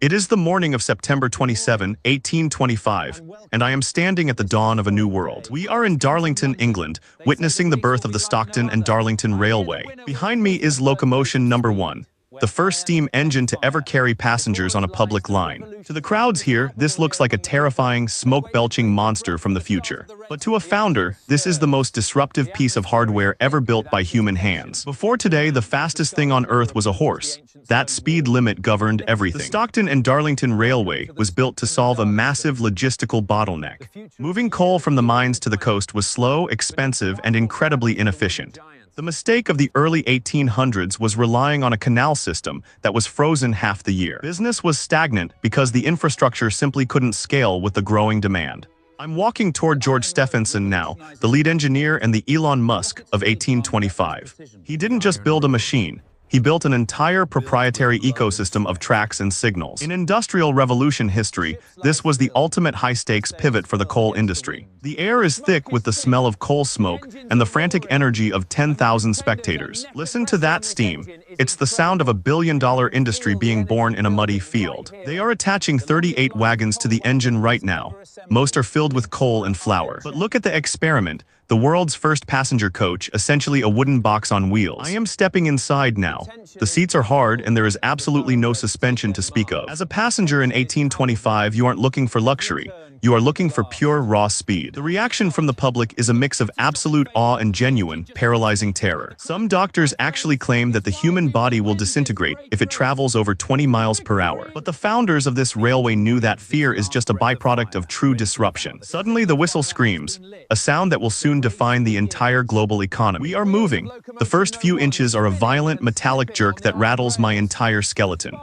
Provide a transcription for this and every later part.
It is the morning of September 27, 1825, and I am standing at the dawn of a new world. We are in Darlington, England, witnessing the birth of the Stockton and Darlington Railway. Behind me is locomotion number 1, the first steam engine to ever carry passengers on a public line. To the crowds here, this looks like a terrifying, smoke-belching monster from the future. But to a founder, this is the most disruptive piece of hardware ever built by human hands. Before today, the fastest thing on Earth was a horse. That speed limit governed everything. The Stockton and Darlington Railway was built to solve a massive logistical bottleneck. Moving coal from the mines to the coast was slow, expensive, and incredibly inefficient. The mistake of the early 1800s was relying on a canal system that was frozen half the year. Business was stagnant because the infrastructure simply couldn't scale with the growing demand. I'm walking toward George Stephenson now, the lead engineer and the Elon Musk of 1825. He didn't just build a machine. He built an entire proprietary ecosystem of tracks and signals. In industrial revolution history, this was the ultimate high-stakes pivot for the coal industry. The air is thick with the smell of coal smoke and the frantic energy of 10,000 spectators. Listen to that steam. It's the sound of a billion-dollar industry being born in a muddy field. They are attaching 38 wagons to the engine right now. Most are filled with coal and flour. But look at the experiment. The world's first passenger coach, essentially a wooden box on wheels. I am stepping inside now. The seats are hard and there is absolutely no suspension to speak of. As a passenger in 1825, you aren't looking for luxury. You are looking for pure, raw speed. The reaction from the public is a mix of absolute awe and genuine, paralyzing terror. Some doctors actually claim that the human body will disintegrate if it travels over 20 miles per hour. But the founders of this railway knew that fear is just a byproduct of true disruption. Suddenly, the whistle screams, a sound that will soon define the entire global economy. We are moving. The first few inches are a violent, metallic jerk that rattles my entire skeleton.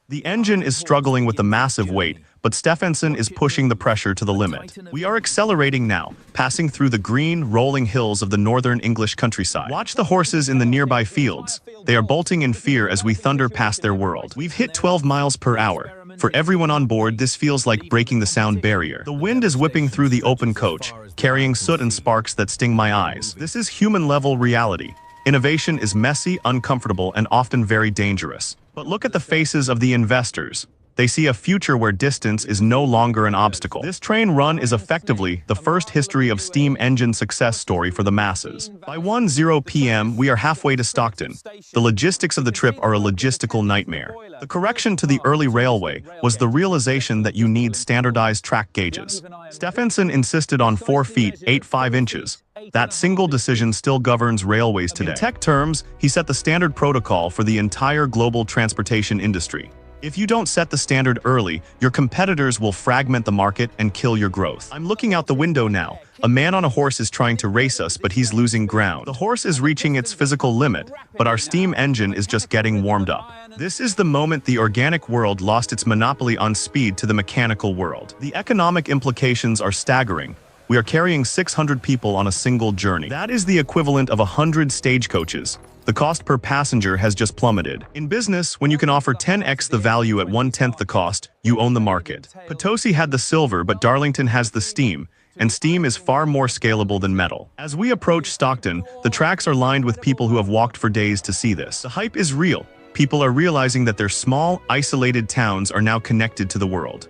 The engine is struggling with the massive weight, but Stephenson is pushing the pressure to the limit. We are accelerating now, passing through the green, rolling hills of the northern English countryside. Watch the horses in the nearby fields. They are bolting in fear as we thunder past their world. We've hit 12 miles per hour. For everyone on board, this feels like breaking the sound barrier. The wind is whipping through the open coach, carrying soot and sparks that sting my eyes. This is human-level reality. Innovation is messy, uncomfortable, and often very dangerous. But look at the faces of the investors. They see a future where distance is no longer an obstacle. This train run is effectively the first history of steam engine success story for the masses. By 1:00 p.m., we are halfway to Stockton. The logistics of the trip are a logistical nightmare. The correction to the early railway was the realization that you need standardized track gauges. Stephenson insisted on 4 feet, 8.5 inches. That single decision still governs railways today. In tech terms, he set the standard protocol for the entire global transportation industry. If you don't set the standard early, your competitors will fragment the market and kill your growth. I'm looking out the window now. A man on a horse is trying to race us, but he's losing ground. The horse is reaching its physical limit, but our steam engine is just getting warmed up. This is the moment the organic world lost its monopoly on speed to the mechanical world. The economic implications are staggering. We are carrying 600 people on a single journey. That is the equivalent of 100 stagecoaches. The cost per passenger has just plummeted. In business, when you can offer 10x the value at 1/10 the cost, you own the market. Potosi had the silver, but Darlington has the steam, and steam is far more scalable than metal. As we approach Stockton, the tracks are lined with people who have walked for days to see this. The hype is real. People are realizing that their small, isolated towns are now connected to the world.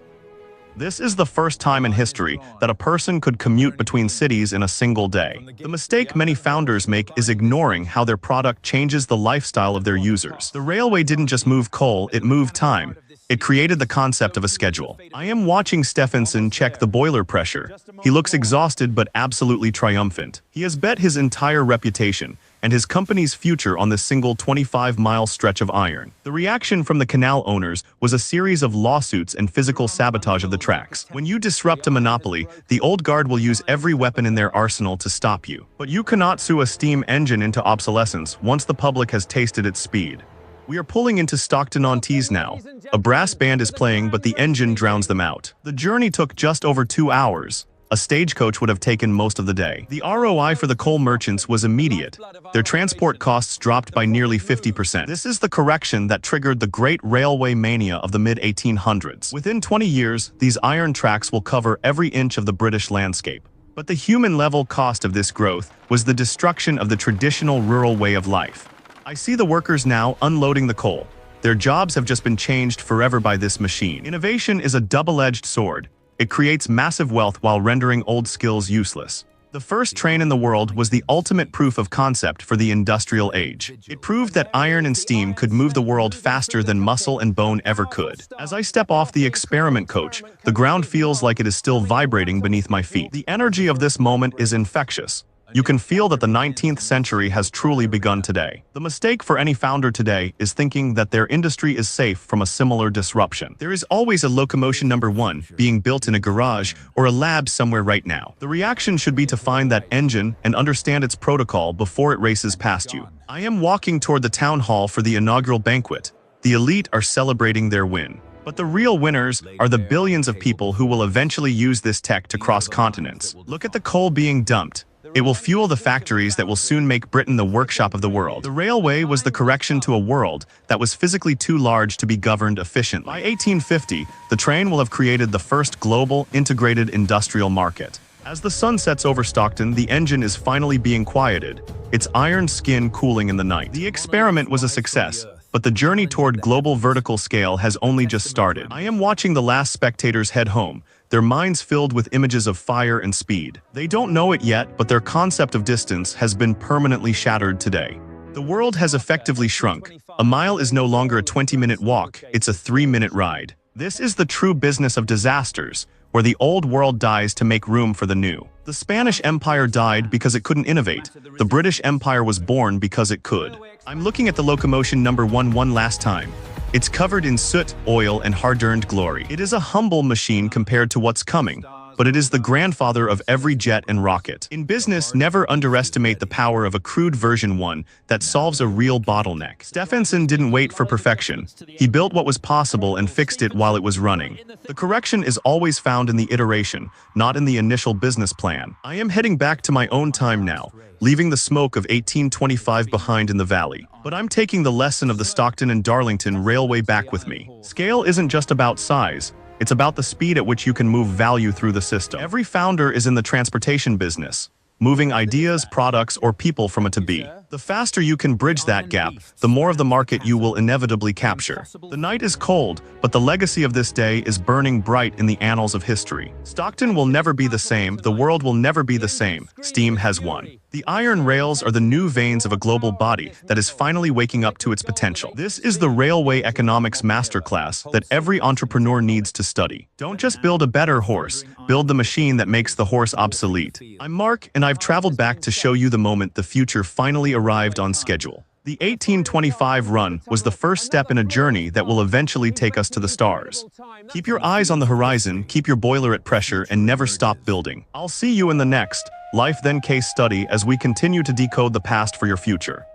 This is the first time in history that a person could commute between cities in a single day. The mistake many founders make is ignoring how their product changes the lifestyle of their users. The railway didn't just move coal, it moved time. It created the concept of a schedule. I am watching Stephenson check the boiler pressure. He looks exhausted but absolutely triumphant. He has bet his entire reputation and his company's future on this single 25-mile stretch of iron. The reaction from the canal owners was a series of lawsuits and physical sabotage of the tracks. When you disrupt a monopoly, the old guard will use every weapon in their arsenal to stop you. But you cannot sue a steam engine into obsolescence once the public has tasted its speed. We are pulling into Stockton-on-Tees now. A brass band is playing, but the engine drowns them out. The journey took just over 2 hours. A stagecoach would have taken most of the day. The ROI for the coal merchants was immediate. Their transport costs dropped by nearly 50%. This is the correction that triggered the great railway mania of the mid-1800s. Within 20 years, these iron tracks will cover every inch of the British landscape. But the human-level cost of this growth was the destruction of the traditional rural way of life. I see the workers now unloading the coal. Their jobs have just been changed forever by this machine. Innovation is a double-edged sword. It creates massive wealth while rendering old skills useless. The first train in the world was the ultimate proof of concept for the industrial age. It proved that iron and steam could move the world faster than muscle and bone ever could. As I step off the experiment coach, the ground feels like it is still vibrating beneath my feet. The energy of this moment is infectious. You can feel that the 19th century has truly begun today. The mistake for any founder today is thinking that their industry is safe from a similar disruption. There is always a locomotion number one being built in a garage or a lab somewhere right now. The reaction should be to find that engine and understand its protocol before it races past you. I am walking toward the town hall for the inaugural banquet. The elite are celebrating their win. But the real winners are the billions of people who will eventually use this tech to cross continents. Look at the coal being dumped. It will fuel the factories that will soon make Britain the workshop of the world. The railway was the correction to a world that was physically too large to be governed efficiently. By 1850, the train will have created the first global, integrated industrial market. As the sun sets over Stockton, the engine is finally being quieted, its iron skin cooling in the night. The experiment was a success, but the journey toward global vertical scale has only just started. I am watching the last spectators head home, their minds filled with images of fire and speed. They don't know it yet, but their concept of distance has been permanently shattered today. The world has effectively shrunk. A mile is no longer a 20-minute walk, it's a 3-minute ride. This is the true business of disasters, where the old world dies to make room for the new. The Spanish Empire died because it couldn't innovate. The British Empire was born because it could. I'm looking at the locomotion number one last time. It's covered in soot, oil, and hard-earned glory. It is a humble machine compared to what's coming, but it is the grandfather of every jet and rocket. In business, never underestimate the power of a crude version 1 that solves a real bottleneck. Stephenson didn't wait for perfection. He built what was possible and fixed it while it was running. The correction is always found in the iteration, not in the initial business plan. I am heading back to my own time now, leaving the smoke of 1825 behind in the valley. But I'm taking the lesson of the Stockton and Darlington Railway back with me. Scale isn't just about size. It's about the speed at which you can move value through the system. Every founder is in the transportation business, moving ideas, products, or people from A to B. The faster you can bridge that gap, the more of the market you will inevitably capture. The night is cold, but the legacy of this day is burning bright in the annals of history. Stockton will never be the same, the world will never be the same. Steam has won. The iron rails are the new veins of a global body that is finally waking up to its potential. This is the railway economics masterclass that every entrepreneur needs to study. Don't just build a better horse, build the machine that makes the horse obsolete. I'm Mark, and I've traveled back to show you the moment the future finally arrived on schedule. The 1825 run was the first step in a journey that will eventually take us to the stars. Keep your eyes on the horizon, keep your boiler at pressure, and never stop building. I'll see you in the next Life Then case study as we continue to decode the past for your future.